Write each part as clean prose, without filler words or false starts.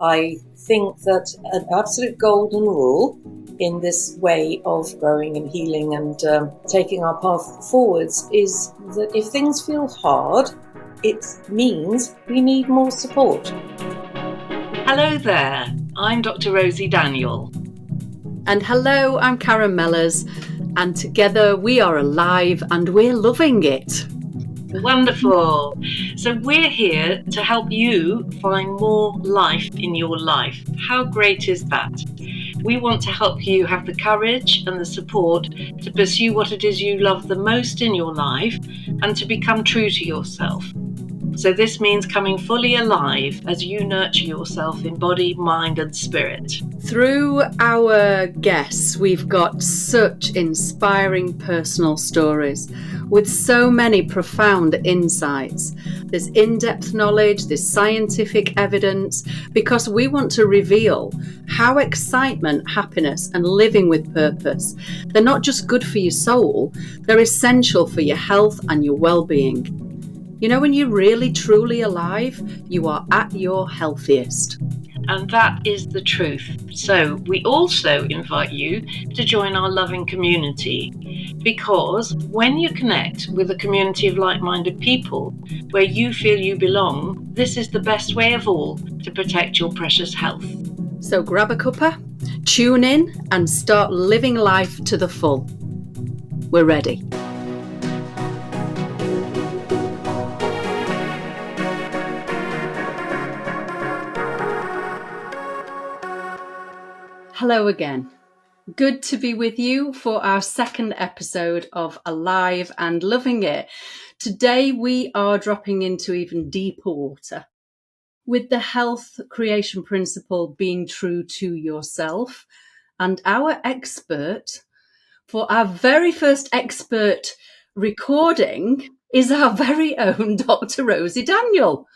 I think that an absolute golden rule in this way of growing and healing and taking our path forwards is that if things feel hard, it means we need more support. Hello there, I'm Dr. Rosie Daniel. And hello, I'm Karen Mellors, and together we are alive and we're loving it. Wonderful. So we're here to help you find more life in your life. How great is that? We want to help you have the courage and the support to pursue what it is you love the most in your life and to become true to yourself. So this means coming fully alive as you nurture yourself in body, mind and spirit. Through our guests, we've got such inspiring personal stories with so many profound insights. There's in-depth knowledge, there's scientific evidence, because we want to reveal how excitement, happiness and living with purpose, they're not just good for your soul, they're essential for your health and your well-being. You know, when you're really, truly alive, you are at your healthiest. And that is the truth. So we also invite you to join our loving community, because when you connect with a community of like-minded people where you feel you belong, this is the best way of all to protect your precious health. So grab a cuppa, tune in and start living life to the full. We're ready. Hello again. Good to be with you for our second episode of Alive and Loving It. Today we are dropping into even deeper water with the health creation principle being true to yourself. And our expert for our very first expert recording is our very own Dr. Rosie Daniel.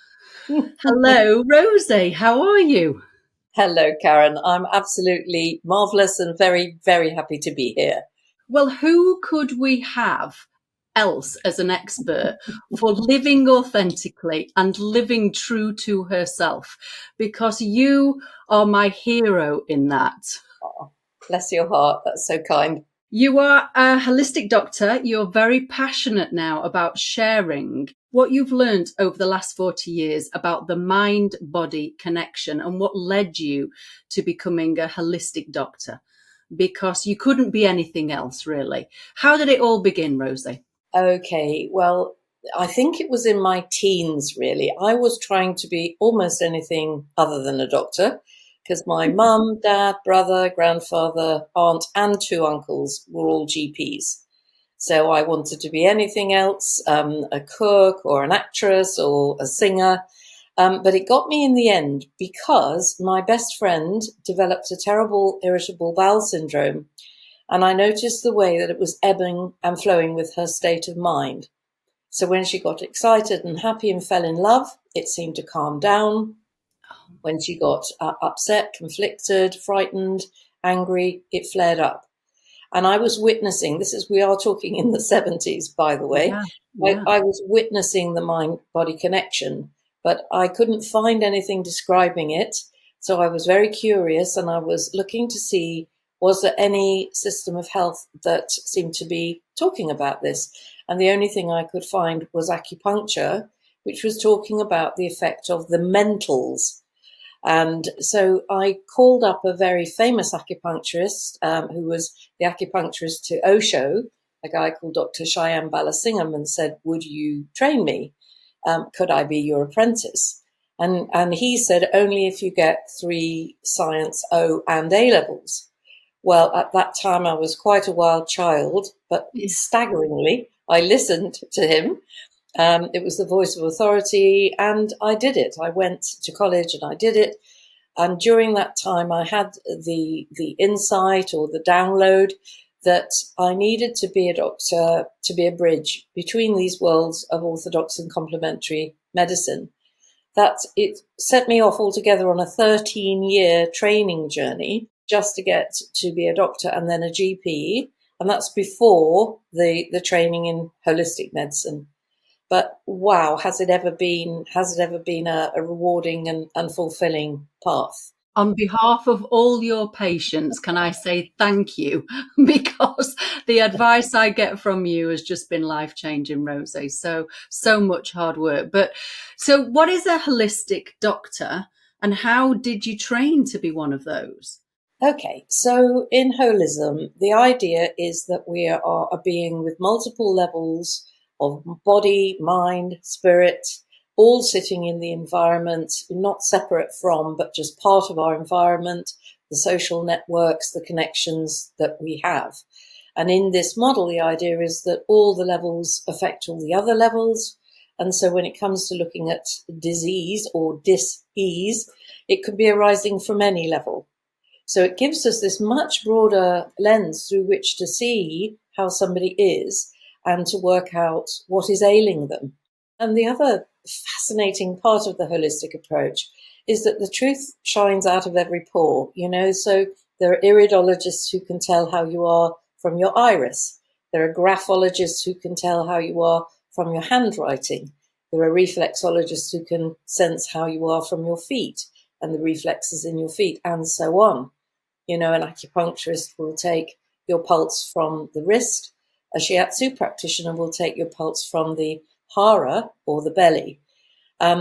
Hello, Rosie. How are you? Hello, Karen. I'm absolutely marvellous and very, very happy to be here. Well, who could we have else as an expert for living authentically and living true to herself? Because you are my hero in that. Oh, bless your heart. That's so kind. You are a holistic doctor. You're very passionate now about sharing what you've learned over the last 40 years about the mind-body connection and what led you to becoming a holistic doctor, because you couldn't be anything else, really. How did it all begin, Rosie? Okay, well, I think it was in my teens, really. I was trying to be almost anything other than a doctor, because my mum, dad, brother, grandfather, aunt, and two uncles were all GPs. So I wanted to be anything else, a cook or an actress or a singer. But it got me in the end because my best friend developed a terrible irritable bowel syndrome. And I noticed the way that it was ebbing and flowing with her state of mind. So when she got excited and happy and fell in love, it seemed to calm down. When she got upset, conflicted, frightened, angry, it flared up. And I was witnessing, we are talking in the 70s, by the way. Yeah. I was witnessing the mind-body connection, but I couldn't find anything describing it. So I was very curious and I was looking to see, was there any system of health that seemed to be talking about this? And the only thing I could find was acupuncture, which was talking about the effect of the mentals. And so I called up a very famous acupuncturist who was the acupuncturist to Osho, a guy called Dr. Shyam Balasingham, and said, would you train me? Could I be your apprentice? And he said, only if you get 3 science O and A levels. Well, at that time, I was quite a wild child, but staggeringly, I listened to him. It was the voice of authority, and I did it. I went to college and I did it. And during that time, I had the insight or the download that I needed to be a doctor to be a bridge between these worlds of orthodox and complementary medicine. That it set me off altogether on a 13-year training journey just to get to be a doctor and then a GP. And that's before the training in holistic medicine. But wow, has it ever been a rewarding and fulfilling path? On behalf of all your patients, can I say thank you? Because the advice I get from you has just been life-changing, Rosie. So much hard work. But so what is a holistic doctor, and how did you train to be one of those? Okay, so in holism, the idea is that we are a being with multiple levels of body, mind, spirit, all sitting in the environment, not separate from, but just part of our environment, the social networks, the connections that we have. And in this model, the idea is that all the levels affect all the other levels. And so when it comes to looking at disease or dis-ease, it could be arising from any level. So it gives us this much broader lens through which to see how somebody is and to work out what is ailing them. And the other fascinating part of the holistic approach is that the truth shines out of every pore, so there are iridologists who can tell how you are from your iris. There are graphologists who can tell how you are from your handwriting. There are reflexologists who can sense how you are from your feet and the reflexes in your feet, and so on. An acupuncturist will take your pulse from the wrist. A shiatsu practitioner will take your pulse from the hara or the belly.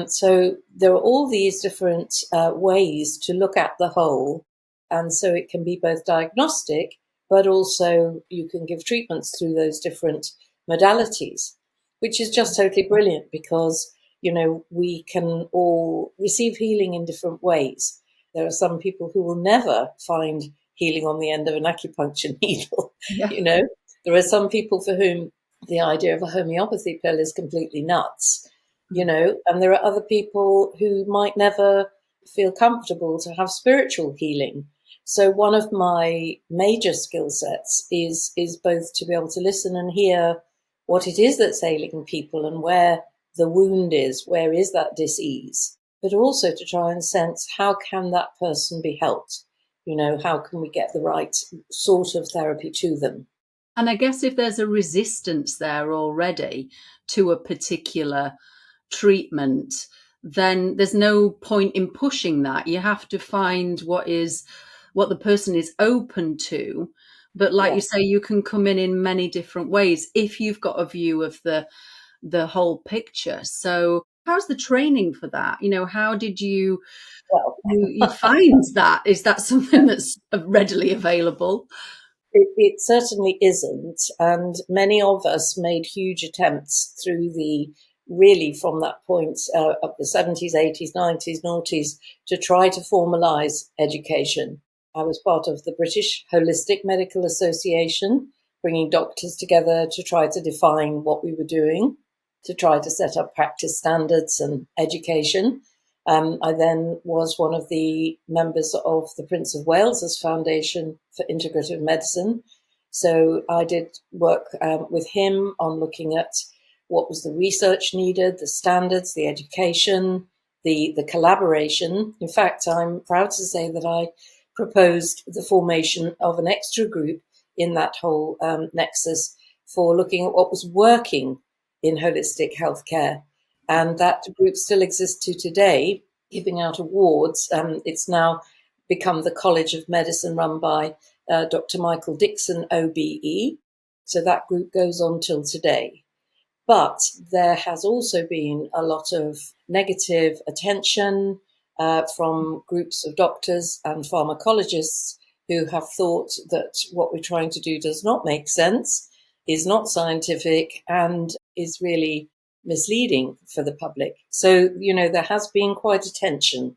So there are all these different ways to look at the whole. And so it can be both diagnostic, but also you can give treatments through those different modalities, which is just totally brilliant because, we can all receive healing in different ways. There are some people who will never find healing on the end of an acupuncture needle. Yeah. There are some people for whom the idea of a homeopathy pill is completely nuts, and there are other people who might never feel comfortable to have spiritual healing. So one of my major skill sets is both to be able to listen and hear what it is that's ailing people and where the wound is, where is that dis-ease, but also to try and sense how can that person be helped? How can we get the right sort of therapy to them? And I guess if there's a resistance there already to a particular treatment, then there's no point in pushing that. You have to find what the person is open to. But like you Yes. say, you can come in many different ways if you've got a view of the whole picture. So how's the training for that? How did you Well, you find that? Is that something that's readily available? it certainly isn't. And many of us made huge attempts really from that point of the 70s, 80s, 90s, noughties to try to formalize education. I was part of the British Holistic Medical Association, bringing doctors together to try to define what we were doing, to try to set up practice standards and education. I then was one of the members of the Prince of Wales's Foundation for Integrative Medicine. So I did work with him on looking at what was the research needed, the standards, the education, the collaboration. In fact, I'm proud to say that I proposed the formation of an extra group in that whole nexus for looking at what was working in holistic healthcare. And that group still exists to today, giving out awards. It's now become the College of Medicine run by Dr. Michael Dixon, OBE. So that group goes on till today. But there has also been a lot of negative attention from groups of doctors and pharmacologists who have thought that what we're trying to do does not make sense, is not scientific, and is really misleading for the public. So, there has been quite a tension.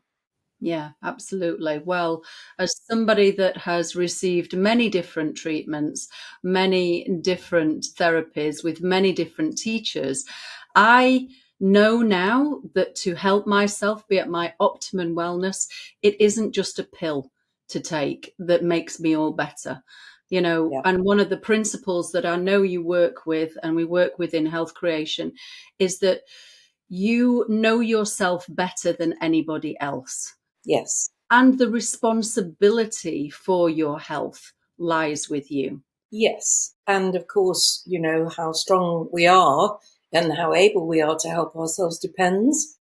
Yeah, absolutely. Well, as somebody that has received many different treatments, many different therapies with many different teachers, I know now that to help myself be at my optimum wellness, it isn't just a pill to take that makes me all better. Yeah. And one of the principles that I know you work with and we work with in health creation is that you know yourself better than anybody else. Yes. And the responsibility for your health lies with you. Yes. And of course, how strong we are and how able we are to help ourselves depends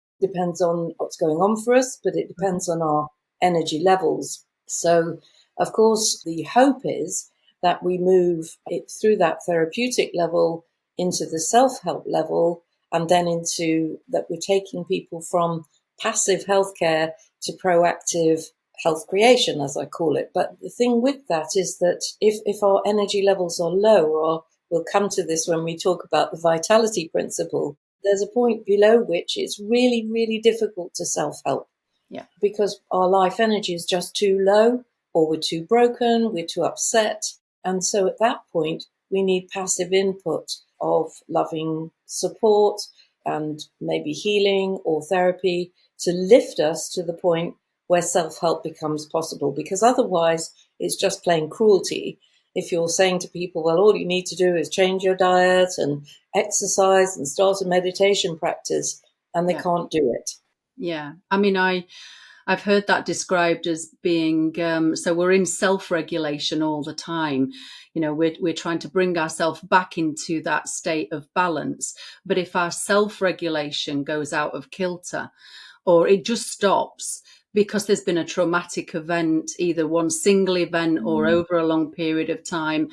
on what's going on for us, but it depends on our energy levels. So, of course, the hope is that we move it through that therapeutic level into the self-help level, and then into that we're taking people from passive healthcare to proactive health creation, as I call it. But the thing with that is that if our energy levels are low, or we'll come to this when we talk about the vitality principle, there's a point below which it's really, really difficult to self-help. Yeah. Because our life energy is just too low, or we're too broken, we're too upset. And so at that point, we need passive input of loving support and maybe healing or therapy to lift us to the point where self-help becomes possible. Because otherwise, it's just plain cruelty. If you're saying to people, well, all you need to do is change your diet and exercise and start a meditation practice, and they can't do it. Yeah. I mean, I've heard that described as being, so we're in self-regulation all the time. You know, we're trying to bring ourselves back into that state of balance. But if our self-regulation goes out of kilter, or it just stops because there's been a traumatic event, either one single event or over a long period of time,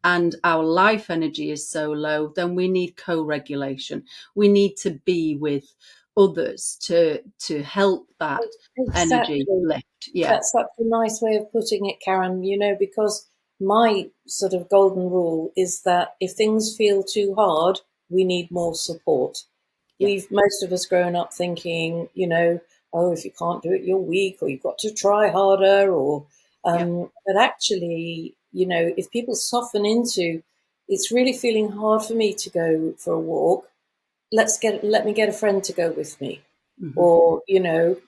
and our life energy is so low, then we need co-regulation. We need to be with others to help that Exactly. energy lift. Yeah. That's such a nice way of putting it, Karen, because my sort of golden rule is that if things feel too hard, we need more support. Yeah. Most of us grown up thinking, oh, if you can't do it, you're weak, or you've got to try harder, or, but actually, if people soften into, it's really feeling hard for me to go for a walk, let me get a friend to go with me. Mm-hmm. Or,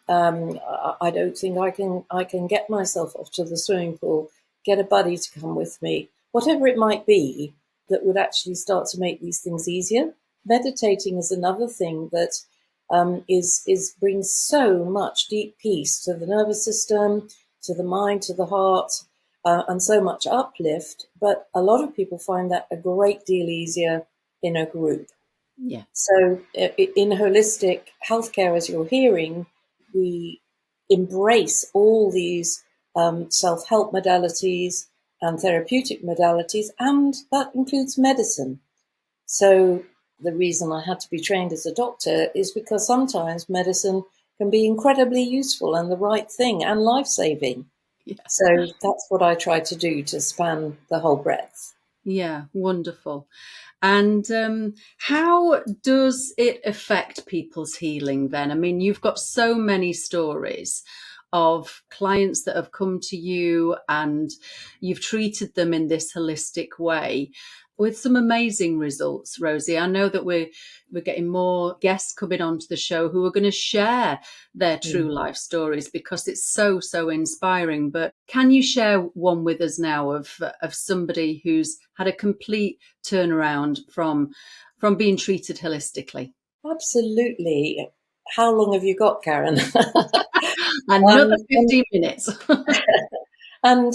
I don't think I can get myself off to the swimming pool, get a buddy to come with me, whatever it might be that would actually start to make these things easier. Meditating is another thing that is brings so much deep peace to the nervous system, to the mind, to the heart, and so much uplift. But a lot of people find that a great deal easier in a group. Yeah. So in holistic healthcare, as you're hearing, we embrace all these self-help modalities and therapeutic modalities, and that includes medicine. So the reason I had to be trained as a doctor is because sometimes medicine can be incredibly useful and the right thing and life-saving. Yeah. So that's what I try to do, to span the whole breadth. Yeah, wonderful. And how does it affect people's healing then? I mean, you've got so many stories of clients that have come to you and you've treated them in this holistic way with some amazing results, Rosie. I know that we're getting more guests coming onto the show who are going to share their true life stories because it's so inspiring. But can you share one with us now of somebody who's had a complete turnaround from being treated holistically? Absolutely. How long have you got, Karen? Another 15 minutes. And,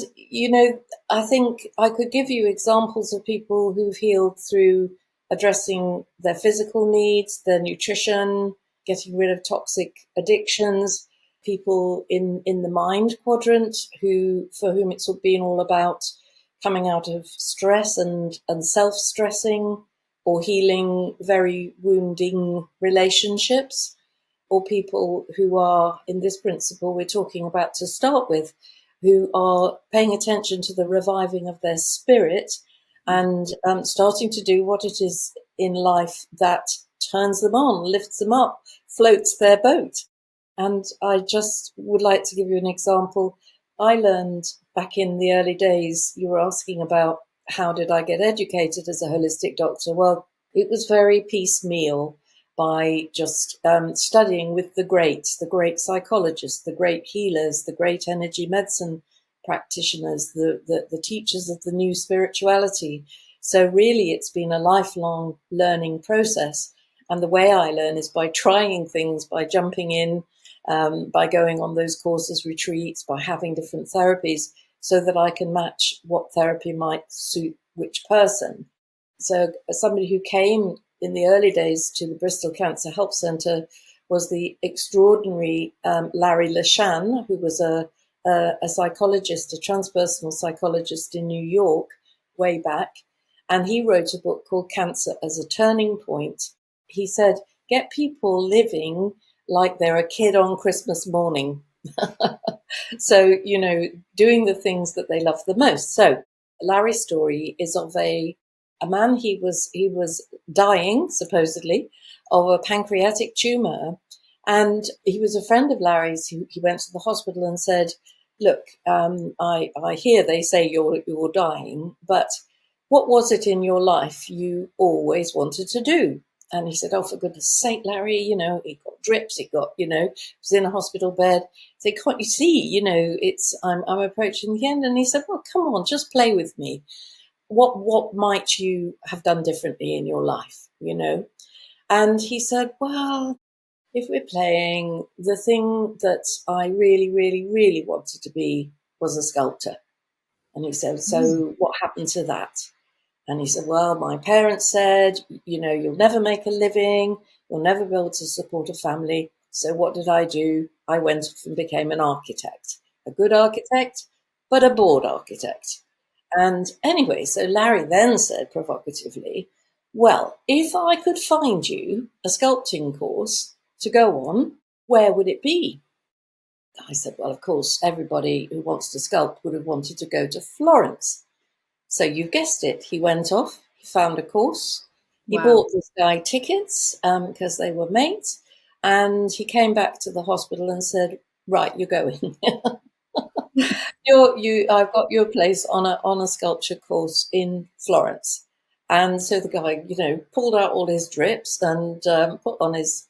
I think I could give you examples of people who've healed through addressing their physical needs, their nutrition, getting rid of toxic addictions, people in the mind quadrant for whom it's been all about coming out of stress and self-stressing, or healing very wounding relationships, or people who are, in this principle we're talking about to start with, who are paying attention to the reviving of their spirit and starting to do what it is in life that turns them on, lifts them up, floats their boat. And I just would like to give you an example. I learned back in the early days, you were asking about how did I get educated as a holistic doctor? Well, it was very piecemeal, by just studying with the great psychologists, the great healers, the great energy medicine practitioners, the teachers of the new spirituality. So really, it's been a lifelong learning process. And the way I learn is by trying things, by jumping in, by going on those courses, retreats, by having different therapies, so that I can match what therapy might suit which person. So somebody who came in the early days to the Bristol Cancer Help Centre was the extraordinary Larry Leshan, who was a psychologist, a transpersonal psychologist in New York way back. And he wrote a book called Cancer as a Turning Point. He said, get people living like they're a kid on Christmas morning. So, doing the things that they love the most. So Larry's story is of a man, he was dying, supposedly, of a pancreatic tumor. And he was a friend of Larry's. He went to the hospital and said, look, I hear they say you're dying, but what was it in your life you always wanted to do? And he said, oh, for goodness sake, Larry, he got drips, he was in a hospital bed. He said, can't you see, I'm approaching the end. And he said, well, come on, just play with me. What might you have done differently in your life, And he said, well, if we're playing, the thing that I really, really, really wanted to be was a sculptor. And he said, so what happened to that? And he said, well, my parents said, you'll never make a living, you'll never be able to support a family. So what did I do? I went and became an architect, a good architect, but a bored architect. And anyway, so Larry then said provocatively, well, if I could find you a sculpting course to go on, where would it be? I said, well, of course, everybody who wants to sculpt would have wanted to go to Florence. So you've guessed it. He went off, he found a course, he bought this guy tickets because they were mates, and he came back to the hospital and said, right, you're going. I've got your place on a sculpture course in Florence. And so the guy, pulled out all his drips and put on his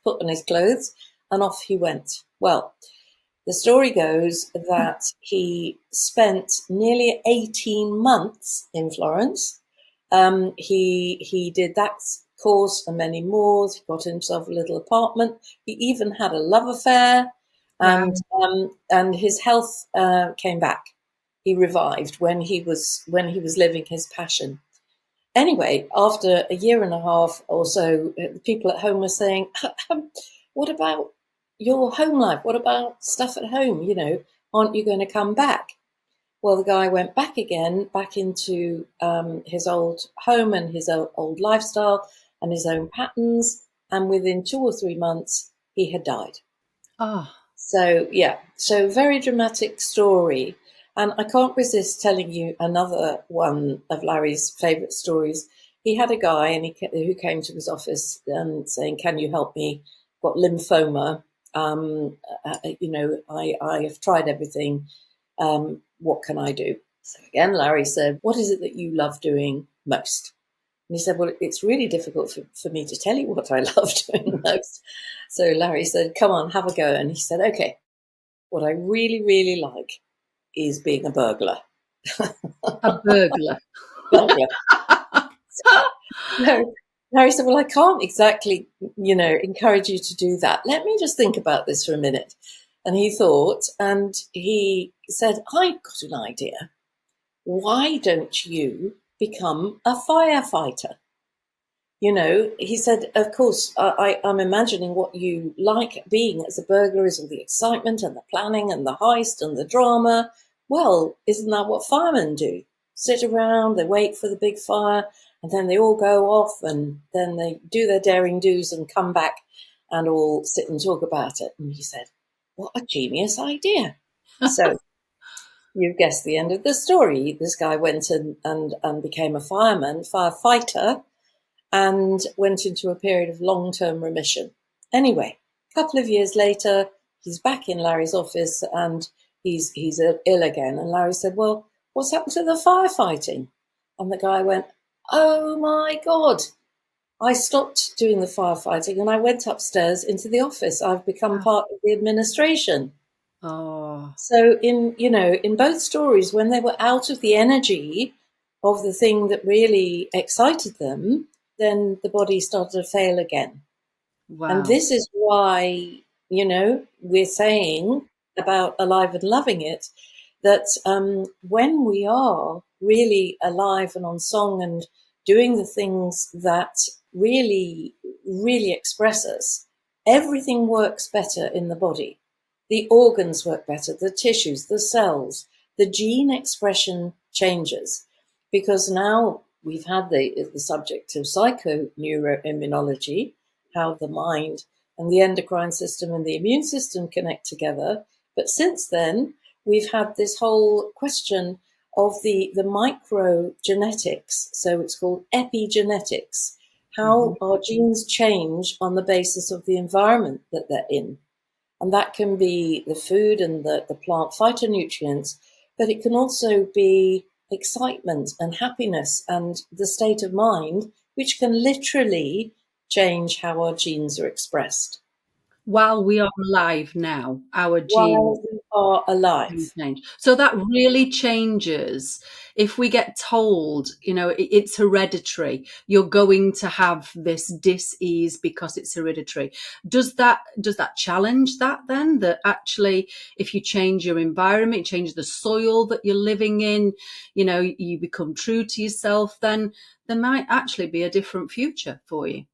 clothes, and off he went. Well, the story goes that he spent nearly 18 months in Florence. He did that course and many more. He got himself a little apartment. He even had a love affair, and his health came back. He revived when he was living his passion. Anyway, after a year and a half or so, people at home were saying, what about your home life? What about stuff at home? Aren't you going to come back? Well, the guy went back again, back into his old home and his old lifestyle and his own patterns. And within 2 or 3 months, he had died. Oh. So very dramatic story. And I can't resist telling you another one of Larry's favourite stories. He had a guy who came to his office saying, can you help me? Got lymphoma. I have tried everything. What can I do? So again, Larry said, what is it that you love doing most? And he said, well, it's really difficult for me to tell you what I love doing most. So Larry said, come on, have a go. And he said, okay, what I really, really like is being a burglar. A burglar. No. Larry said, well, I can't exactly, encourage you to do that. Let me just think about this for a minute. And he thought, and he said, I've got an idea. Why don't you become a firefighter? He said, of course, I'm imagining what you like being as a burglar is all the excitement and the planning and the heist and the drama. Well, isn't that what firemen do? Sit around, they wait for the big fire, and then they all go off, and then they do their daring do's and come back and all sit and talk about it. And he said, what a genius idea. So you've guessed the end of the story. This guy went and became a firefighter, and went into a period of long-term remission. Anyway, a couple of years later, he's back in Larry's office and he's ill again. And Larry said, well, what's happened to the firefighting? And the guy went, oh my God, I stopped doing the firefighting and I went upstairs into the office. I've become part of the administration. Oh. So in both stories, when they were out of the energy of the thing that really excited them, then the body started to fail again. Wow. And this is why, we're saying about Alive and Loving It, that when we are really alive and on song and doing the things that really, really express us, everything works better in the body. The organs work better, the tissues, the cells, the gene expression changes, because now we've had the subject of psychoneuroimmunology, how the mind and the endocrine system and the immune system connect together. But since then, we've had this whole question of the microgenetics. So it's called epigenetics, how our genes change on the basis of the environment that they're in. And that can be the food and the plant phytonutrients, but it can also be excitement and happiness and the state of mind, which can literally change how our genes are expressed. While we are alive now, our genes While we are can alive. change. So that really changes if we get told, it's hereditary. You're going to have this dis-ease because it's hereditary. Does that challenge that then? That actually, if you change your environment, change the soil that you're living in, you become true to yourself, then there might actually be a different future for you.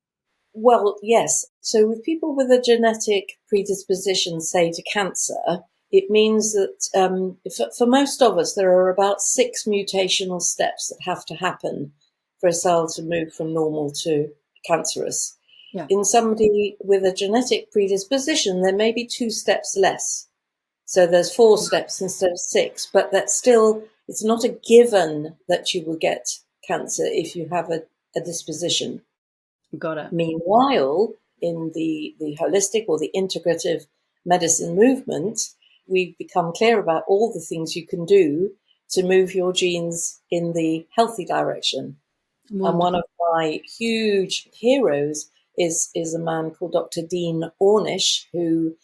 Well, yes. So with people with a genetic predisposition, say, to cancer, it means that for most of us, there are about 6 mutational steps that have to happen for a cell to move from normal to cancerous. Yeah. In somebody with a genetic predisposition, there may be 2 steps less. So there's 4 steps instead of 6, but that's still, it's not a given that you will get cancer if you have a disposition. Got it. Meanwhile, in the holistic or the integrative medicine movement, we've become clear about all the things you can do to move your genes in the healthy direction. Wonderful. And one of my huge heroes is a man called Dr. Dean Ornish, who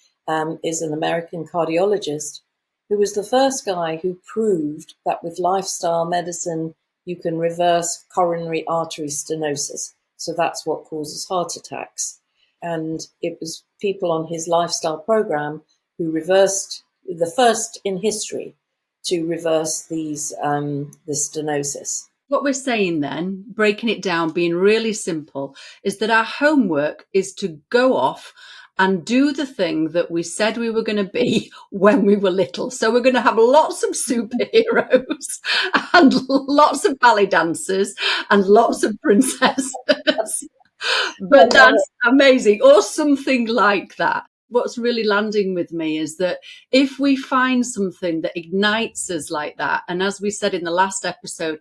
is an American cardiologist, who was the first guy who proved that with lifestyle medicine, you can reverse coronary artery stenosis. So that's what causes heart attacks. And it was people on his lifestyle program who reversed, the first in history to reverse these the stenosis. What we're saying then, breaking it down, being really simple, is that our homework is to go off and do the thing that we said we were going to be when we were little. So we're going to have lots of superheroes and lots of ballet dancers and lots of princesses. But that's amazing, or something like that. What's really landing with me is that if we find something that ignites us like that, and as we said in the last episode,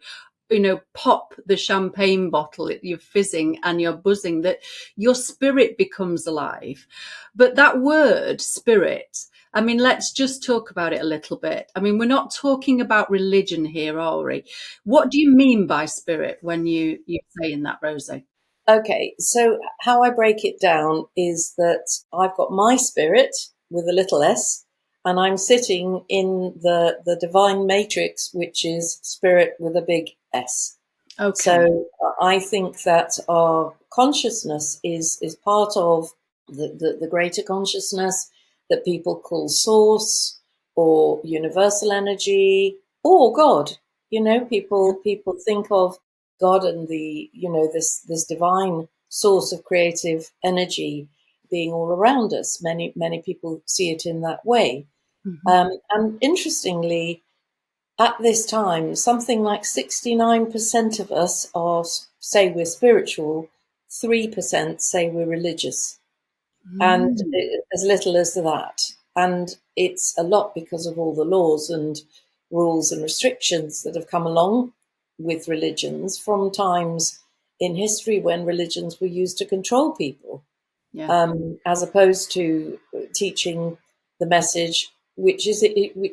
pop the champagne bottle, you're fizzing and you're buzzing, that your spirit becomes alive. But that word spirit, I mean, let's just talk about it a little bit. I mean, we're not talking about religion here, are we? What do you mean by spirit when you're saying that, Rosie? Okay, so how I break it down is that I've got my spirit with a little s, and I'm sitting in the divine matrix, which is spirit with a big S. Okay. So I think that our consciousness is part of the greater consciousness that people call source or universal energy or God. People think of God and this divine source of creative energy being all around us. Many people see it in that way. Mm-hmm. And interestingly, at this time, something like 69% of us say we're spiritual, 3% say we're religious, and as little as that. And it's a lot because of all the laws and rules and restrictions that have come along with religions from times in history when religions were used to control people, as opposed to teaching the message which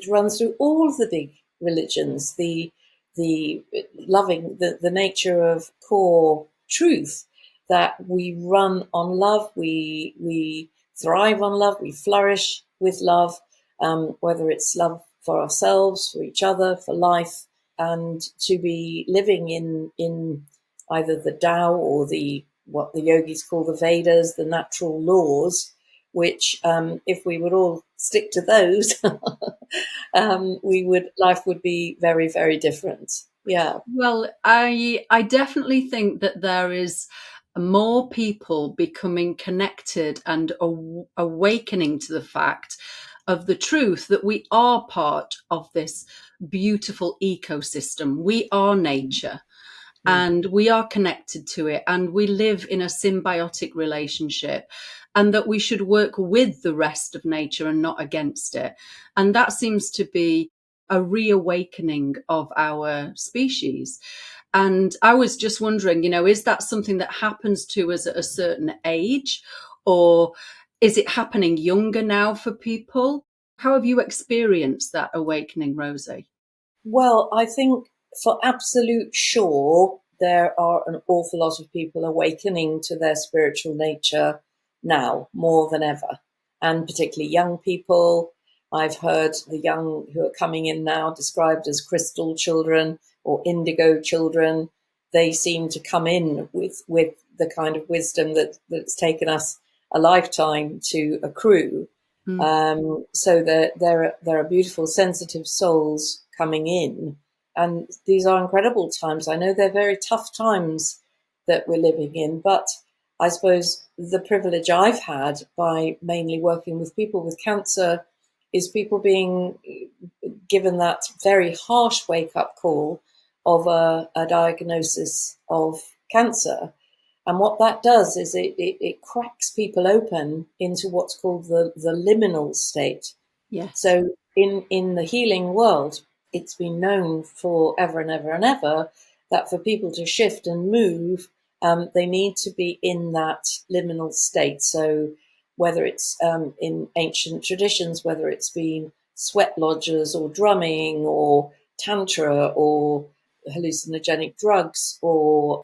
runs through all of the big religions, the loving the nature of core truth, that we run on love, we thrive on love, we flourish with love, whether it's love for ourselves, for each other, for life, and to be living in either the Tao or what the yogis call the Vedas, the natural laws, which if we would all stick to those, life would be very, very different. Yeah. Well, I definitely think that there is more people becoming connected and awakening to the fact of the truth that we are part of this beautiful ecosystem. We are nature. And we are connected to it, and we live in a symbiotic relationship, and that we should work with the rest of nature and not against it. And that seems to be a reawakening of our species. And I was just wondering, is that something that happens to us at a certain age, or is it happening younger now for people? How have you experienced that awakening, Rosie? Well, I think for absolute sure, there are an awful lot of people awakening to their spiritual nature now more than ever, and particularly young people. I've heard the young who are coming in now described as crystal children or indigo children. They seem to come in with the kind of wisdom that's taken us a lifetime to accrue. So there are beautiful, sensitive souls coming in, and these are incredible times. I know they're very tough times that we're living in, but I suppose the privilege I've had by mainly working with people with cancer is people being given that very harsh wake-up call of a diagnosis of cancer. And what that does is it cracks people open into what's called the liminal state. Yes. So in the healing world, it's been known for ever and ever and ever that for people to shift and move, they need to be in that liminal state. So whether it's in ancient traditions, whether it's been sweat lodges or drumming or tantra or hallucinogenic drugs or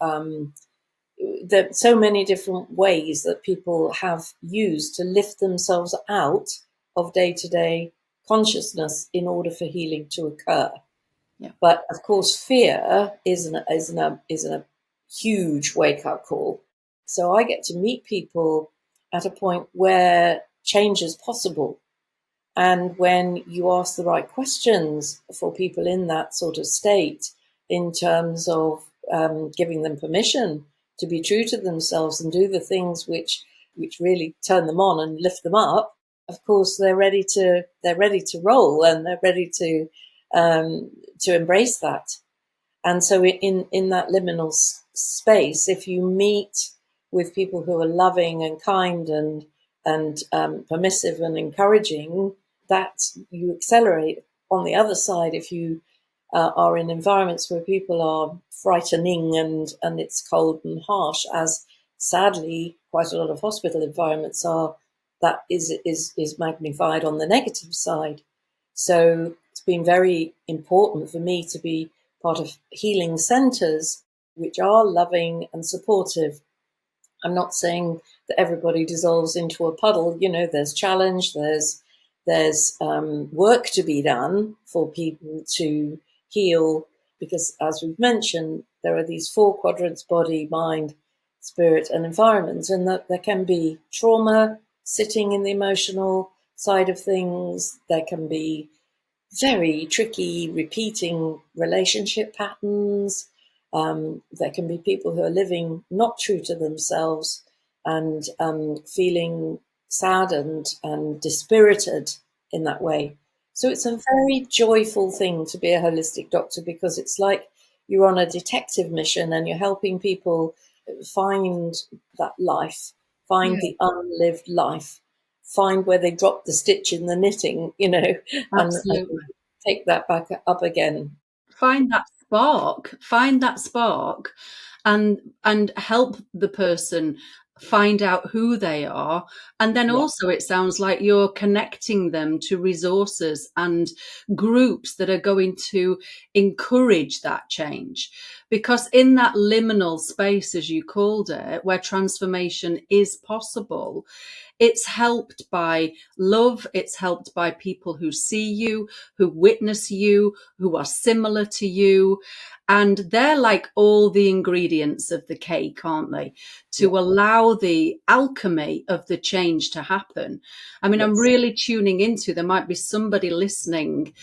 there are so many different ways that people have used to lift themselves out of day-to-day consciousness in order for healing to occur. Yeah. But of course, fear is a huge wake-up call. So I get to meet people at a point where change is possible. And when you ask the right questions for people in that sort of state, in terms of giving them permission to be true to themselves and do the things which really turn them on and lift them up, of course they're ready to roll, and they're ready to embrace that. And so in that liminal space, if you meet with people who are loving and kind and permissive and encouraging, that you accelerate. On the other side, if you are in environments where people are frightening and it's cold and harsh, as sadly quite a lot of hospital environments are, that is magnified on the negative side. So it's been very important for me to be part of healing centres which are loving and supportive. I'm not saying that everybody dissolves into a puddle. There's challenge, there's work to be done for people to heal, because as we've mentioned, there are these 4 quadrants: body, mind, spirit, and environment, and that there can be trauma sitting in the emotional side of things. There can be very tricky repeating relationship patterns. There can be people who are living not true to themselves and feeling sad and dispirited in that way. So it's a very joyful thing to be a holistic doctor, because it's like you're on a detective mission and you're helping people find that life, find the unlived life, find where they dropped the stitch in the knitting, and take that back up again. Find that spark, and help the person find out who they are. And then also, it sounds like you're connecting them to resources and groups that are going to encourage that change. Because in that liminal space, as you called it, where transformation is possible, it's helped by love. It's helped by people who see you, who witness you, who are similar to you. And they're like all the ingredients of the cake, aren't they? To allow the alchemy of the change to happen. I mean, I'm really tuning into, there might be somebody listening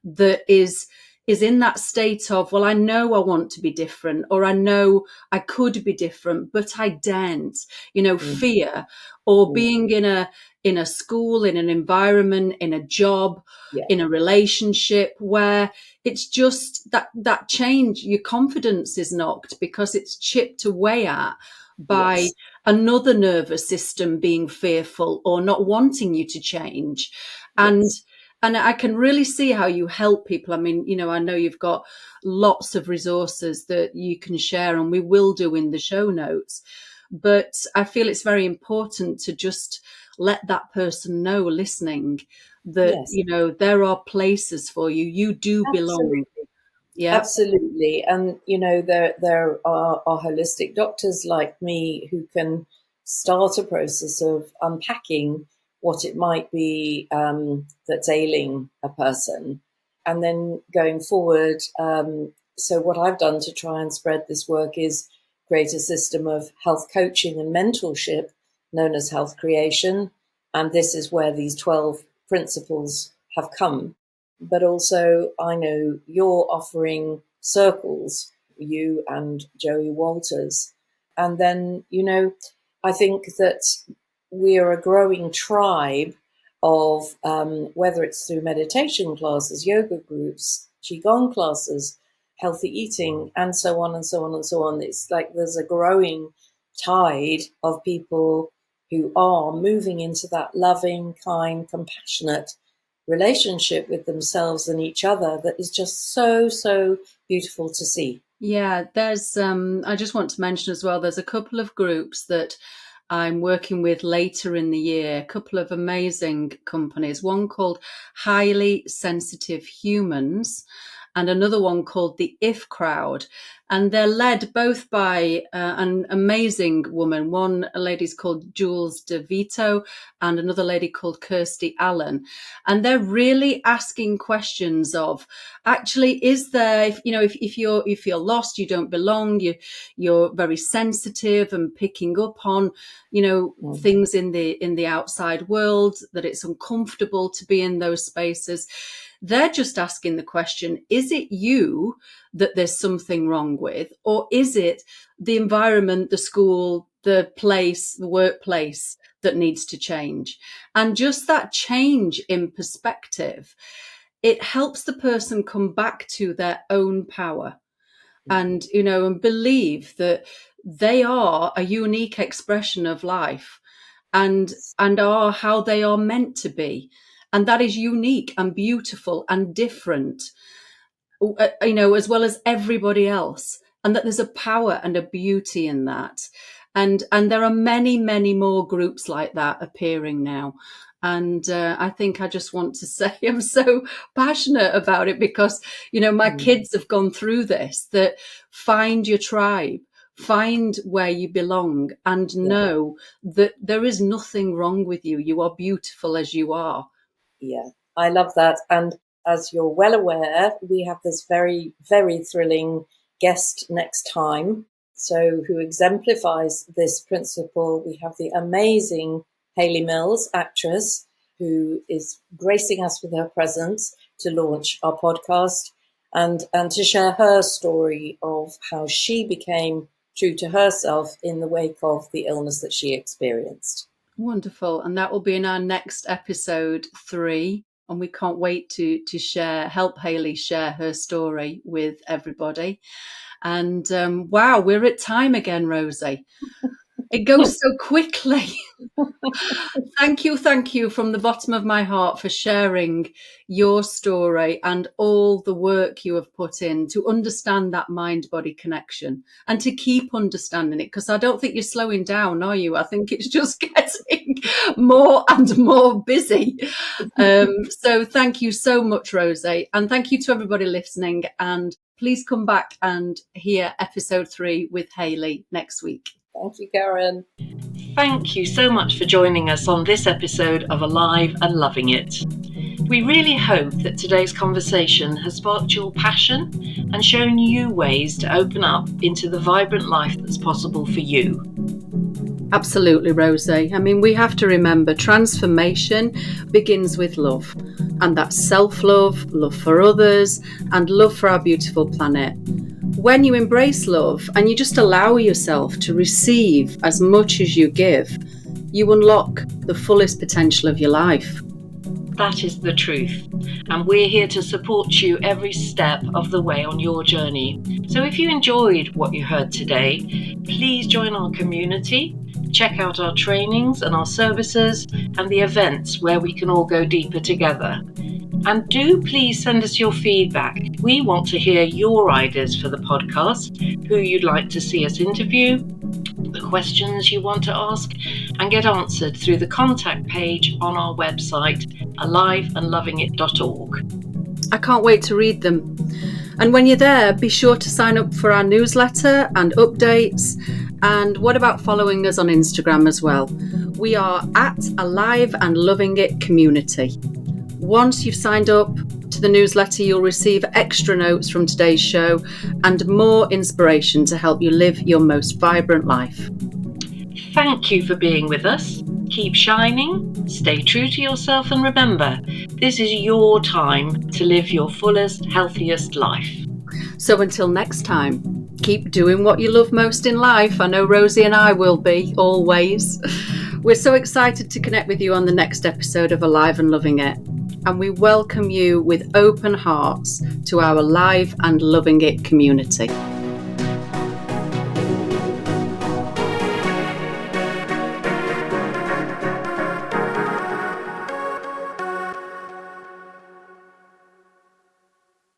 that is is in that state of, well, I know I want to be different, or I know I could be different, but I daren't, fear, or being in a school, in an environment, in a job, Yeah. in a relationship where it's just that change, your confidence is knocked because it's chipped away at by Yes. another nervous system being fearful or not wanting you to change. And Yes. and I can really see how you help people. I mean, I know you've got lots of resources that you can share, and we will do in the show notes. But I feel it's very important to just let that person know listening that, Yes. there are places for you. You do belong. Absolutely. Yeah. Absolutely. And, there are holistic doctors like me who can start a process of unpacking what it might be that's ailing a person. And then going forward, so what I've done to try and spread this work is create a system of health coaching and mentorship known as health creation. And this is where these 12 principles have come. But also, I know you're offering circles, you and Joey Walters. And then, I think that we are a growing tribe of whether it's through meditation classes, yoga groups, qigong classes, healthy eating, and so on and so on and so on. It's like there's a growing tide of people who are moving into that loving, kind, compassionate relationship with themselves and each other that is just so beautiful to see. Yeah, there's I just want to mention as well, there's a couple of groups that I'm working with later in the year, a couple of amazing companies, one called Highly Sensitive Humans and another one called the If Crowd. And they're led both by an amazing woman. One lady's called Jules DeVito and another lady called Kirsty Allen. And they're really asking questions of, actually, is there, if you're lost, you don't belong, you're very sensitive and picking up on, things in the outside world, that it's uncomfortable to be in those spaces. They're just asking the question, is it you that there's something wrong with, or is it the environment, the school, the place, the workplace that needs to change? And just that change in perspective, it helps the person come back to their own power and, and believe that they are a unique expression of life and are how they are meant to be. And that is unique and beautiful and different, as well as everybody else. And that there's a power and a beauty in that. And there are many more groups like that appearing now. And I think I just want to say I'm so passionate about it because, my kids have gone through this, that find your tribe, find where you belong, and know that there is nothing wrong with you. You are beautiful as you are. Yeah, I love that. And as you're well aware, we have this very, very thrilling guest next time. So who exemplifies this principle? We have the amazing Hayley Mills, actress, who is gracing us with her presence to launch our podcast and to share her story of how she became true to herself in the wake of the illness that she experienced. Wonderful. And that will be in our next episode 3. And we can't wait to help Hayley share her story with everybody. And wow, we're at time again, Rosie. It goes so quickly. Thank you from the bottom of my heart for sharing your story and all the work you have put in to understand that mind-body connection and to keep understanding it, because I don't think you're slowing down, are you? I think it's just getting more and more busy. So thank you so much, Rosie. And thank you to everybody listening. And please come back and hear episode 3 with Hayley next week. Thank you, Karen. Thank you so much for joining us on this episode of Alive and Loving It. We really hope that today's conversation has sparked your passion and shown you ways to open up into the vibrant life that's possible for you. Absolutely, Rosie. I mean, we have to remember transformation begins with love, and that's self-love, love for others, and love for our beautiful planet. When you embrace love and you just allow yourself to receive as much as you give, you unlock the fullest potential of your life. That is the truth, and we're here to support you every step of the way on your journey. So if you enjoyed what you heard today, please join our community, check out our trainings and our services and the events where we can all go deeper together. And do please send us your feedback. We want to hear your ideas for the podcast, who you'd like to see us interview, the questions you want to ask, and get answered through the contact page on our website, aliveandlovingit.org. I can't wait to read them. And when you're there, be sure to sign up for our newsletter and updates. And what about following us on Instagram as well? We are at Alive and Loving It Community. Once you've signed up to the newsletter, you'll receive extra notes from today's show and more inspiration to help you live your most vibrant life. Thank you for being with us. Keep shining, stay true to yourself, and remember, this is your time to live your fullest, healthiest life. So until next time, keep doing what you love most in life. I know Rosie and I will be, always. We're so excited to connect with you on the next episode of Alive and Loving It. And we welcome you with open hearts to our Alive and Loving It community.